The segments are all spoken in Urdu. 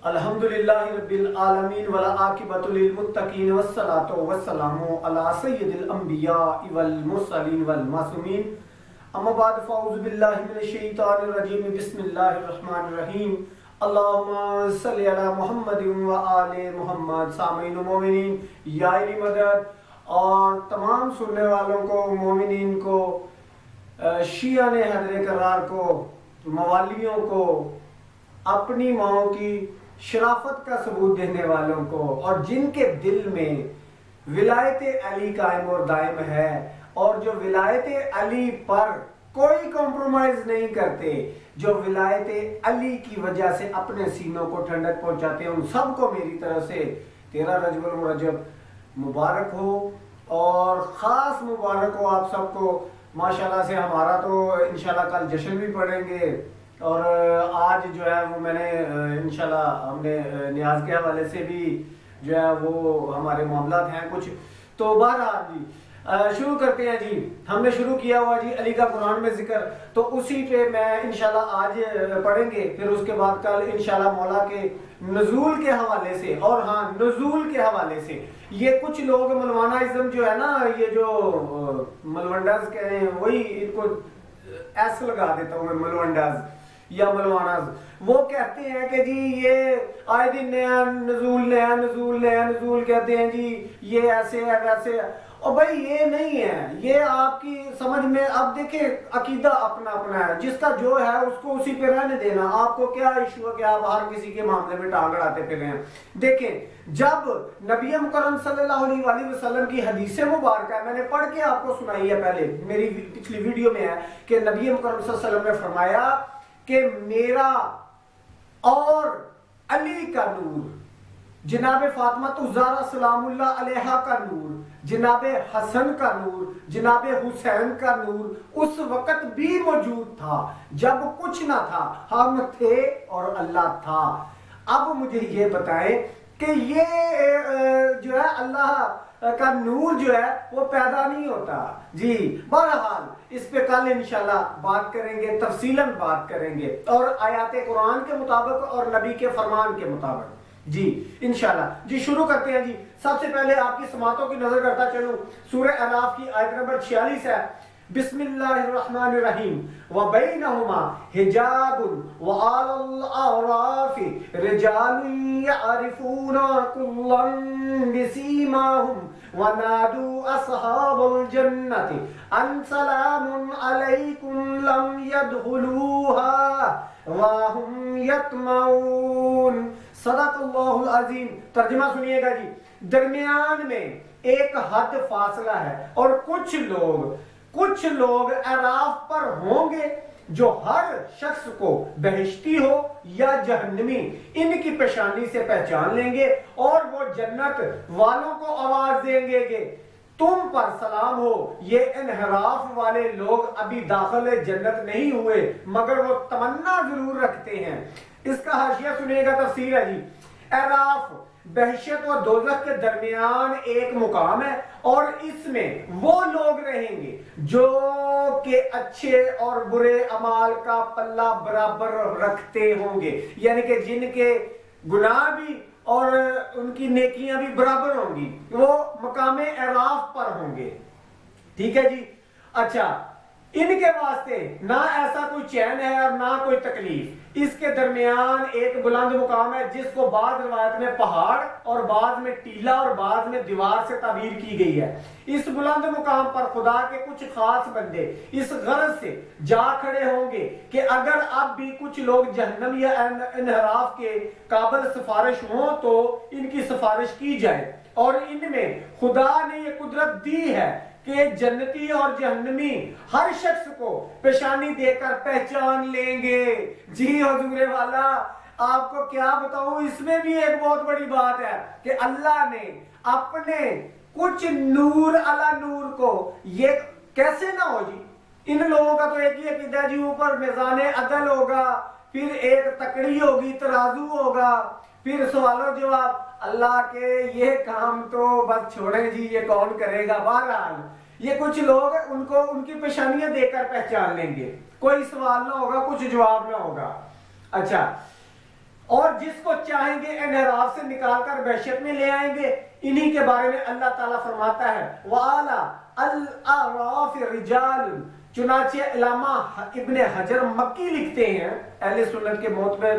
الحمدللہ رب العالمین والعاقبۃ للمتقین والصلاۃ والسلام علی سید الانبیاء والمرسلین والمعصومین اما بعد فاعوذ باللہ من الشیطان الرجیم بسم اللہ الرحمن الرحیم اللہم صلی علی محمد وآل محمد. سامعین و مومنین یا علی مدد اور تمام سننے والوں کو، مومنین کو، شیعہ نے حیدر کرار کو، موالیوں کو، اپنی ماؤں کی شرافت کا ثبوت دینے والوں کو، اور جن کے دل میں ولایت علی قائم اور دائم ہے اور جو ولایت علی پر کوئی کمپرومائز نہیں کرتے، جو ولایت علی کی وجہ سے اپنے سینوں کو ٹھنڈک پہنچاتے ہیں، ان سب کو میری طرف سے 13 رجب المرجب مبارک ہو. اور خاص مبارک ہو آپ سب کو. ماشاءاللہ سے ہمارا تو انشاءاللہ کل جشن بھی پڑھیں گے، اور آج جو ہے وہ میں نے انشاءاللہ ہم نے نیاز کے حوالے سے بھی جو ہے وہ ہمارے معاملات ہیں کچھ. تو بہرحال جی شروع کرتے ہیں. جی ہم نے شروع کیا ہوا جی علی کا قرآن میں ذکر، تو اسی پہ میں انشاءاللہ آج پڑھیں گے، پھر اس کے بعد کل انشاءاللہ مولا کے نزول کے حوالے سے. اور ہاں، نزول کے حوالے سے یہ کچھ لوگ ملوانائزم جو ہے نا، یہ جو ملونڈاز کہہ رہے ہیں، وہی ان کو ایس لگا دیتا ہوں میں، ملونڈاز یا ملواناز. وہ کہتے ہیں کہ جی یہ آئے دن نیا نزول، نیا نزول، نیا نزول کہتے ہیں جی، یہ ایسے ہے ویسے ہے. اور بھائی یہ نہیں ہے، یہ آپ کی سمجھ میں. اب دیکھیں عقیدہ اپنا اپنا ہے، جس کا جو ہے اس کو اسی پہ رہنے دینا. آپ کو کیا ایشو ہے کہ آپ ہر کسی کے معاملے میں ٹانگ اڑاتے پھر ہیں. دیکھیں جب نبی مکرم صلی اللہ علیہ وآلہ وسلم کی حدیث مبارکہ میں نے پڑھ کے آپ کو سنائی ہے، پہلے میری پچھلی ویڈیو میں ہے کہ نبی مکرم صلی اللہ علیہ وسلم نے فرمایا کہ میرا اور علی کا نور، جناب فاطمہ الزہرا سلام اللہ علیہا کا نور، جناب حسن کا نور، جناب حسین کا نور اس وقت بھی موجود تھا جب کچھ نہ تھا. ہم تھے اور اللہ تھا. اب مجھے یہ بتائیں کہ یہ جو ہے اللہ کا نور جو ہے وہ پیدا نہیں ہوتا. جی بہرحال اس پہ کل انشاءاللہ بات کریں گے، تفصیلاً بات کریں گے، اور آیات قرآن کے مطابق اور نبی کے فرمان کے مطابق. جی انشاءاللہ. جی شروع کرتے ہیں. جی سب سے پہلے آپ کی سماعتوں کی نظر کرتا چلوں، سورہ اعراف کی آیت نمبر 46 ہے. بسم اللہ الرحمن الرحیم وَبَيْنَهُمَا حِجَابٌ وَعَلَى الْأَعْرَافِ رِجَالٌ يَعْرِفُونَ كُلًّا بِسِيمَاهُمْ وَنَادُوا أَصْحَابَ الْجَنَّةِ أَنْ سَلَامٌ عَلَيْكُمْ لَمْ يَدْخُلُوهَا وَهُمْ يَطْمَعُونَ. صدق اللہ العظیم. ترجمہ سنیے گا جی. درمیان میں ایک حد فاصلہ ہے، اور کچھ لوگ اعراف پر ہوں گے جو ہر شخص کو بہشتی ہو یا جہنمی ان کی پیشانی سے پہچان لیں گے، اور وہ جنت والوں کو آواز دیں گے کہ تم پر سلام ہو. یہ انحراف والے لوگ ابھی داخل جنت نہیں ہوئے، مگر وہ تمنا ضرور رکھتے ہیں. اس کا حاشیہ سنیے گا، تفسیر ہے جی. اعراف بہشت و دوزخ کے درمیان ایک مقام ہے، اور اس میں وہ لوگ رہیں گے جو کہ اچھے اور برے اعمال کا پلہ برابر رکھتے ہوں گے، یعنی کہ جن کے گناہ بھی اور ان کی نیکیاں بھی برابر ہوں گی، وہ مقام اعراف پر ہوں گے. ٹھیک ہے جی. اچھا، ان کے واسطے نہ ایسا کوئی چین ہے اور نہ کوئی تکلیف. اس کے درمیان ایک بلند مقام ہے جس کو بعض روایت میں پہاڑ اور بعض میں ٹیلا اور بعض میں دیوار سے تعبیر کی گئی ہے. اس بلند مقام پر خدا کے کچھ خاص بندے اس غرض سے جا کھڑے ہوں گے کہ اگر اب بھی کچھ لوگ جہنم یا انحراف کے قابل سفارش ہوں تو ان کی سفارش کی جائے. اور ان میں خدا نے یہ قدرت دی ہے کہ جنتی اور جہنمی ہر شخص کو پیشانی دے کر پہچان لیں گے. جی حضور والا آپ کو کیا بتاؤں، اس میں بھی ایک بہت بڑی بات ہے کہ اللہ نے اپنے کچھ نور علی نور کو، یہ کیسے نہ ہو جی. ان لوگوں کا تو ایک ہی عقیدہ ہے جی، اوپر میزان عدل ہوگا، پھر ایک تکڑی ہوگی، ترازو ہوگا، پھر سوال و جواب. اللہ کے یہ کام تو بس چھوڑیں جی، یہ کون کرے گا. بہرحال یہ کچھ لوگ ان کو ان کی پیشانیاں دے کر پہچان لیں گے، کوئی سوال نہ ہوگا، کچھ جواب نہ ہوگا. اچھا، اور جس کو چاہیں گے انحراف سے نکال کر وحشت میں لے آئیں گے. انہی کے بارے میں اللہ تعالیٰ فرماتا ہے وَعَلَى الْأَعْرَافِ رِجَالٌ. چنانچہ علامہ ابن حجر مکی لکھتے ہیں، اہل سنت کے معتبر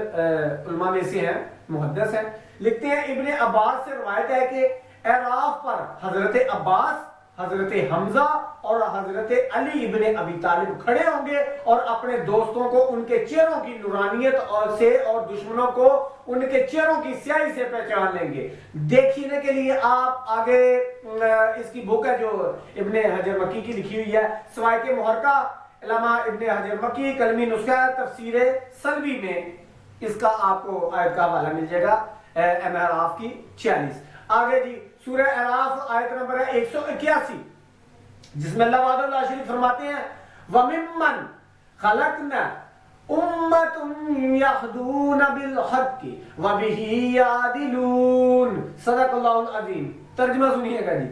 علماء میں سے ہیں، محدث ہیں، لکھتے ہیں ابن عباس سے روایت ہے کہ اعراف پر حضرت عباس، حضرت حمزہ اور حضرت علی ابن ابی طالب کھڑے ہوں گے اور اپنے دوستوں کو ان کے چہروں کی نورانیت سے اور دشمنوں کو ان کے چہروں کی سیاہی سے پہچان لیں گے. دیکھنے کے لیے آپ آگے اس کی بک ہے جو ابن حجر مکی کی لکھی ہوئی ہے، سوائق محرقہ علامہ ابن حجر مکی کلمی نسخہ تفسیر سلوی میں اس کا آپ کو آیت کا حوالہ مل جائے گا اعراف کی 46. آگے جی سورہ اعراف آیت نمبر ہے 181 جس میں اللہ وعد اللہ شریف فرماتے ہیں وَمِمَّنْ خَلَقْنَا أُمَّةٌ يَهْدُونَ بِالْحَقِّ وَبِهِ يَعْدِلُونَ. صدق اللہ العظیم. ترجمہ سنیے گا جی.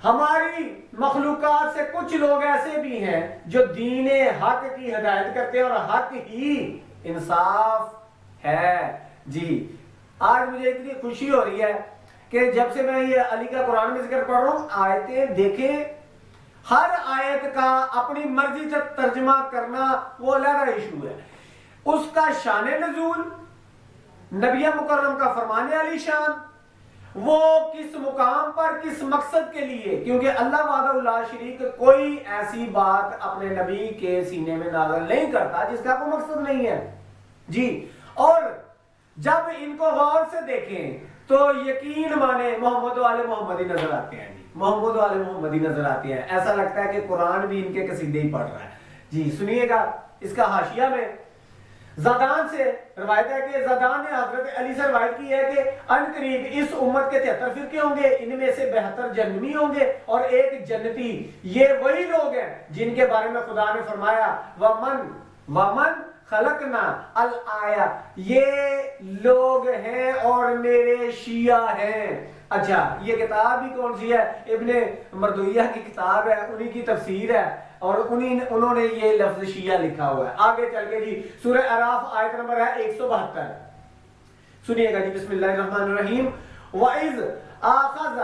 ہماری مخلوقات سے کچھ لوگ ایسے بھی ہیں جو دین حق کی ہدایت کرتے ہیں اور حق ہی انصاف ہے. جی آج مجھے اتنی خوشی ہو رہی ہے کہ جب سے میں یہ علی کا قرآن میں ذکر پڑھ رہا ہوں، آیتیں دیکھیں، ہر آیت کا اپنی مرضی سے ترجمہ کرنا وہ علیحدہ ایشو ہے. اس کا شان نزول، نبی مکرم کا فرمان علی شان، وہ کس مقام پر کس مقصد کے لیے، کیونکہ اللہ وحدہ لا شریک کوئی ایسی بات اپنے نبی کے سینے میں نازل نہیں کرتا جس کا کوئی مقصد نہیں ہے. جی اور جب ان کو غور سے دیکھیں تو یقین مانے محمد والے محمدی نظر آتے ہیں. جی محمد والے محمدی نظر آتے ہیں. ایسا لگتا ہے کہ قرآن بھی ان کے قصیدے ہی پڑھ رہا ہے. جی سنیے گا اس کا حاشیہ میں زادان سے روایت ہے کہ زادان نے حضرت علی سے روایت کی ہے کہ ان قریب اس امت کے 73 فرقے ہوں گے، ان میں سے 72 جہنمی ہوں گے اور ایک جنتی. یہ وہی لوگ ہیں جن کے بارے میں خدا نے فرمایا وَمَن خلقنا الآیہ، یہ لوگ ہیں اور میرے شیعہ ہیں. اچھا یہ کتاب بھی کون سی ہے؟ ابن مردویہ کی کتاب ہے، انہی کی تفسیر ہے اور انہوں نے یہ لفظ شیعہ لکھا ہوا ہے. آگے چل کے جی سورہ اعراف آیت نمبر ہے 172. سنیے گا جی بسم اللہ الرحمن الرحیم. وَإِذْ آخَذَ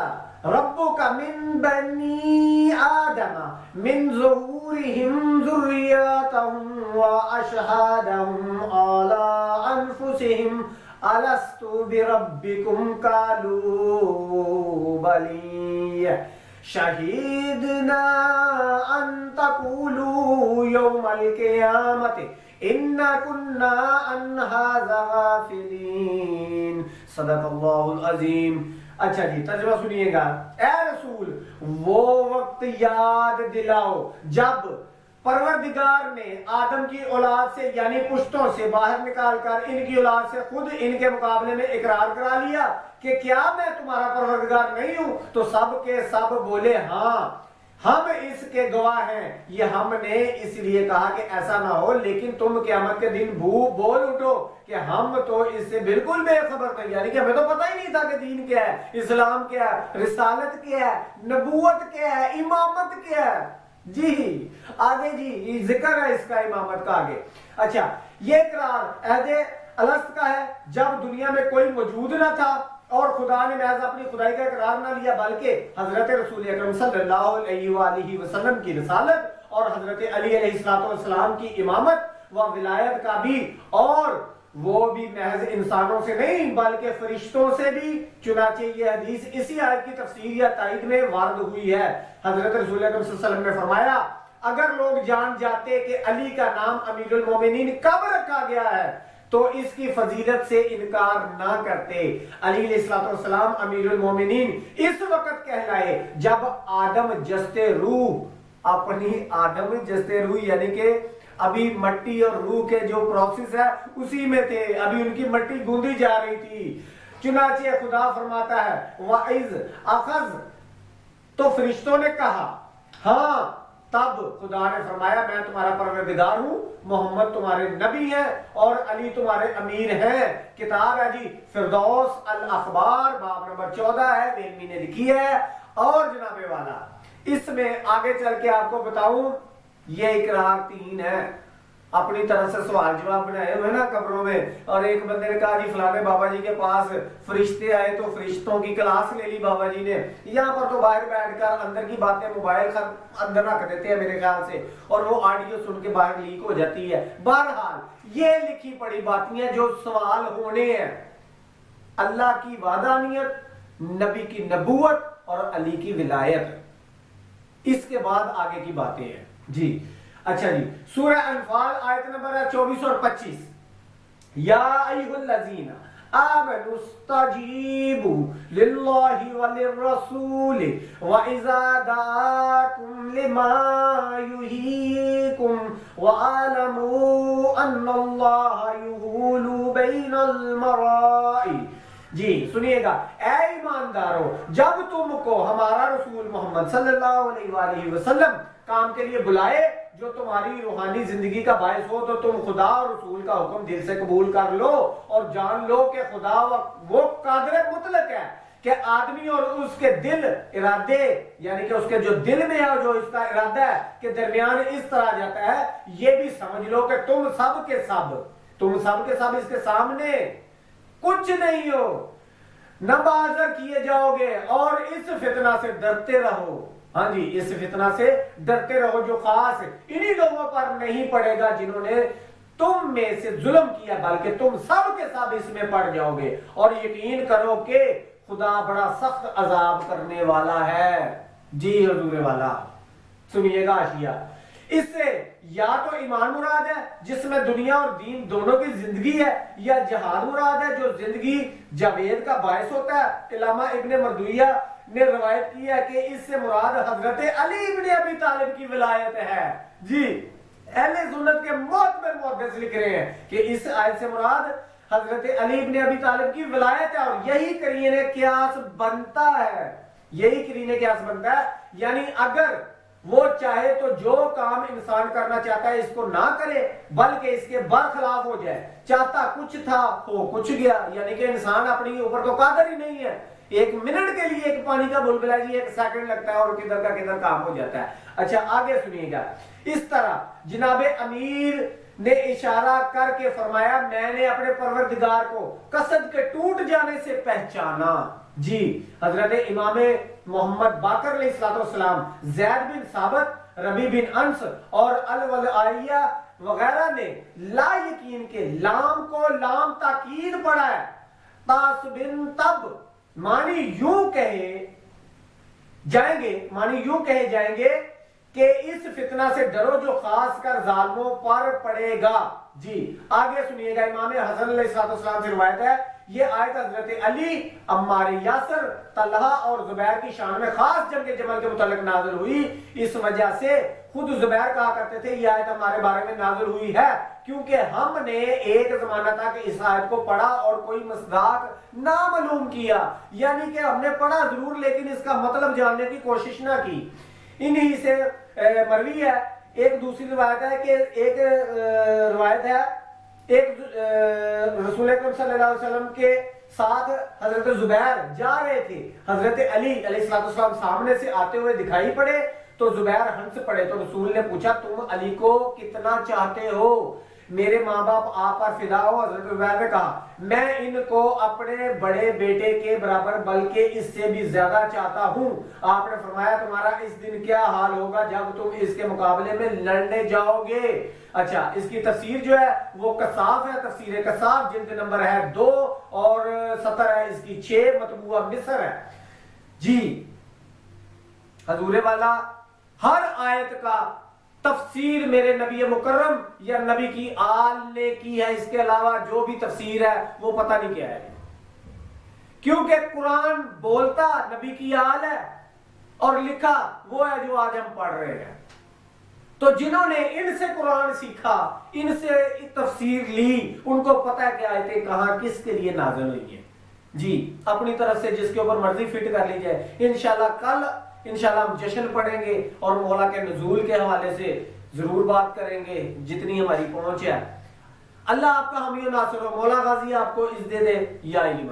رَبُّكَ مِن بَنِي آدَمَ مِن ظُهُورِهِمْ ذُرِّيَّتَهُمْ وَأَشْهَدَهُمْ عَلَىٰ أَنفُسِهِمْ أَلَسْتُ بِرَبِّكُمْ قَالُوا بَلِيَّ شَهِدْنَا أَن تَقُولُوا يَوْمَ الْقِيَامَةِ إِنَّا كُنَّا عَنْ هَٰذَا غَافِلِينَ. صدق اللہ العظیم. اچھا جی ترجمہ سنیے گا. اے رسول وہ وقت یاد دلاؤ جب پروردگار نے آدم کی اولاد سے یعنی پشتوں سے باہر نکال کر ان کی اولاد سے خود ان کے مقابلے میں اقرار کرا لیا کہ کیا میں تمہارا پروردگار نہیں ہوں؟ تو سب کے سب بولے ہاں ہم اس کے گواہ ہیں. یہ ہم نے اس لیے کہا کہ ایسا نہ ہو لیکن تم قیامت کے دن بول اٹھو کہ ہم تو اس سے بالکل بے خبر تھے، یعنی کہ ہمیں تو پتہ ہی نہیں تھا کہ دین کیا ہے، اسلام کیا ہے، رسالت کیا ہے، نبوت کیا ہے، امامت کیا ہے. جی آگے جی ذکر ہے اس کا امامت کا آگے. اچھا یہ اقرار عہد الست کا ہے جب دنیا میں کوئی موجود نہ تھا اور خدا نے محض اپنی خدائی کا اقرار نہ لیا بلکہ حضرت رسول اکرم صلی اللہ علیہ وآلہ وسلم کی رسالت اور حضرت علی علیہ السلام کی امامت و ولایت کا بھی، اور وہ بھی محض انسانوں سے نہیں بلکہ فرشتوں سے بھی. چنانچہ یہ حدیث اسی آیت کی تفسیر یا تائید میں وارد ہوئی ہے. حضرت رسول اکرم صلی اللہ علیہ وسلم نے فرمایا اگر لوگ جان جاتے کہ علی کا نام امیر المومنین کب رکھا گیا ہے تو اس کی فضیلت سے انکار نہ کرتے. علی علیہ السلام امیر المومنین اس وقت کہلائے جب آدم جستے روح اپنی آدم جستے روح یعنی کہ ابھی مٹی اور روح کے جو پروسیس ہے اسی میں تھے، ابھی ان کی مٹی گوندی جا رہی تھی. چنانچہ خدا فرماتا ہے وَإِذْ أَخَذْ، تو فرشتوں نے کہا ہاں، تب خدا نے فرمایا میں تمہارا پروردگار ہوں، محمد تمہارے نبی ہیں اور علی تمہارے امیر ہیں. کتاب ہے جی فردوس الاخبار باب نمبر 14 ہے، ویلمی نے لکھی ہے. اور جناب والا اس میں آگے چل کے آپ کو بتاؤں یہ اقرار 3 ہے. اپنی طرف سے سوال جواب بنائے ہوئے نا قبروں میں، اور ایک بندے نے کہا جی فلانے بابا جی کے پاس فرشتے آئے تو فرشتوں کی کلاس لے لی بابا جی نے، یہاں پر تو باہر بیٹھ کر اندر کی باتیں موبائل اندر رکھ دیتے ہیں میرے خیال سے، اور وہ آڈیو سن کے باہر لیک ہو جاتی ہے۔ بہرحال یہ لکھی پڑی باتیں ہیں جو سوال ہونے ہیں، اللہ کی وحدانیت، نبی کی نبوت اور علی کی ولایت، اس کے بعد آگے کی باتیں ہیں جی۔ اچھا جی، سورہ انفال آیت نمبر 24 اور 25، یا ایھا الذین آمنوا استجیبوا للہ وللرسول وَإِذَا دَعَاكُمْ لِمَا يُحْيِيكُمْ وَاعْلَمُوا أَنَّ اللَّهَ يُحُولُ بَيْنَ الْمَرْءِ۔ جی سنیے گا، اے ایماندارو، جب تم کو ہمارا رسول محمد صلی اللہ علیہ وآلہ وسلم کام کے لیے بلائے جو تمہاری روحانی زندگی کا باعث ہو، تو تم خدا اور رسول کا حکم دل سے قبول کر لو اور جان لو کہ خدا وہ قادر مطلق ہے کہ آدمی اور اس کے دل ارادے، یعنی کہ اس کے جو دل میں ہے جو اس کا ارادہ ہے کہ درمیان اس طرح جاتا ہے، یہ بھی سمجھ لو کہ تم سب کے سب اس کے سامنے کچھ نہیں ہو، نہ بازر کیے جاؤ گے، اور اس فتنہ سے ڈرتے رہو۔ ہاں جی، اس فتنہ سے ڈرتے رہو جو خاص انہی لوگوں پر نہیں پڑے گا جنہوں نے تم میں سے ظلم کیا، بلکہ تم سب کے سب اس میں پڑ جاؤ گے، اور یقین کرو کہ خدا بڑا سخت عذاب کرنے والا ہے۔ جی حضور والا سنیے گا اشیاء، اس سے یا تو ایمان مراد ہے جس میں دنیا اور دین دونوں کی زندگی ہے، یا جہاد مراد ہے جو زندگی جاوید کا باعث ہوتا ہے۔ علامہ ابن مردویہ نے روایت کی ہے کہ اس سے مراد حضرت علی ابن ابی طالب کی ولایت ہے۔ جی اہل سنت کے معتبر محدث لکھ رہے ہیں کہ اس آیت سے مراد حضرت علی ابن ابی طالب کی ولایت ہے، اور یہی قرینہ قیاس بنتا ہے، یعنی اگر وہ چاہے تو جو کام انسان کرنا چاہتا ہے اس کو نہ کرے بلکہ اس کے برخلاف ہو جائے، چاہتا کچھ تھا ہو کچھ گیا، یعنی کہ انسان اپنی اوپر تو قادر ہی نہیں ہے، ایک منٹ کے لیے ایک پانی کا بلبلا جی ایک سیکنڈ لگتا ہے اور کدھر کا کدھر کام ہو جاتا ہے۔ اچھا آگے سنیے گا، اس طرح جناب امیر نے اشارہ کر کے فرمایا میں نے اپنے پروردگار کو قصد کے ٹوٹ جانے سے پہچانا۔ جی حضرت امام محمد باقر علیہ السلام، زید بن ثابت، ربی بن انس اور الولائیہ وغیرہ نے لا یقین کے لام کو لام تاکید پڑھا ہے، تاسبن تب معنی یوں کہے جائیں گے کہ اس فتنہ سے ڈرو جو خاص کر ظالموں پر پڑے گا۔ جی آگے سنیے گا، امام حسن علیہ السلام سے روایت ہے، یہ آیت حضرت علی، عمار یاسر، طلحہ اور زبیر کی شان میں خاص جنگ جمل کے متعلق نازل ہوئی، اس وجہ سے خود زبیر کہا کرتے تھے یہ آیت ہمارے بارے میں نازل ہوئی ہے کیونکہ ہم نے ایک زمانہ تھا کہ اس آیت کو پڑھا اور کوئی مصداق نہ معلوم کیا، یعنی کہ ہم نے پڑھا ضرور لیکن اس کا مطلب جاننے کی کوشش نہ کی۔ انہی سے مروی ہے، ایک دوسری روایت ہے کہ ایک رسول اکرم صلی اللہ علیہ وسلم کے ساتھ حضرت زبیر جا رہے تھے، حضرت علی علیہ السلام سامنے سے آتے ہوئے دکھائی پڑے تو زبیر ہنس پڑے، تو رسول نے پوچھا تم علی کو کتنا چاہتے ہو؟ میرے ماں باپ آپ پر فدا ہو۔ حضرت زبیر نے کہا میں ان کو اپنے بڑے بیٹے کے برابر بلکہ اس سے بھی زیادہ چاہتا ہوں۔ آپ نے فرمایا تمہارا اس دن کیا حال ہوگا جب تم اس کے مقابلے میں لڑنے جاؤ گے۔ اچھا اس کی تفسیر جو ہے وہ کساف ہے، تفسیر کساف جلد نمبر ہے 2 اور سطر ہے اس کی 6، مطبوعہ مصر ہے۔ جی حضور والا ہر آیت کا تفسیر میرے نبی مکرم یا نبی کی آل نے کی ہے، اس کے علاوہ جو بھی تفسیر ہے وہ پتہ نہیں کیا ہے، کیونکہ قرآن بولتا نبی کی آل ہے اور لکھا وہ ہے جو آج ہم پڑھ رہے ہیں۔ تو جنہوں نے ان سے قرآن سیکھا، ان سے تفسیر لی، ان کو پتہ ہے کہ آیتیں کہاں کس کے لیے نازل ہوئی ہیں۔ جی اپنی طرف سے جس کے اوپر مرضی فٹ کر لی جائے۔ انشاءاللہ کل انشاءاللہ ہم جشن پڑھیں گے اور مولا کے نزول کے حوالے سے ضرور بات کریں گے جتنی ہماری پہنچ ہے۔ اللہ آپ کا حامی و ناصر ہو، مولا غازی آپ کو عزت دے، یا علم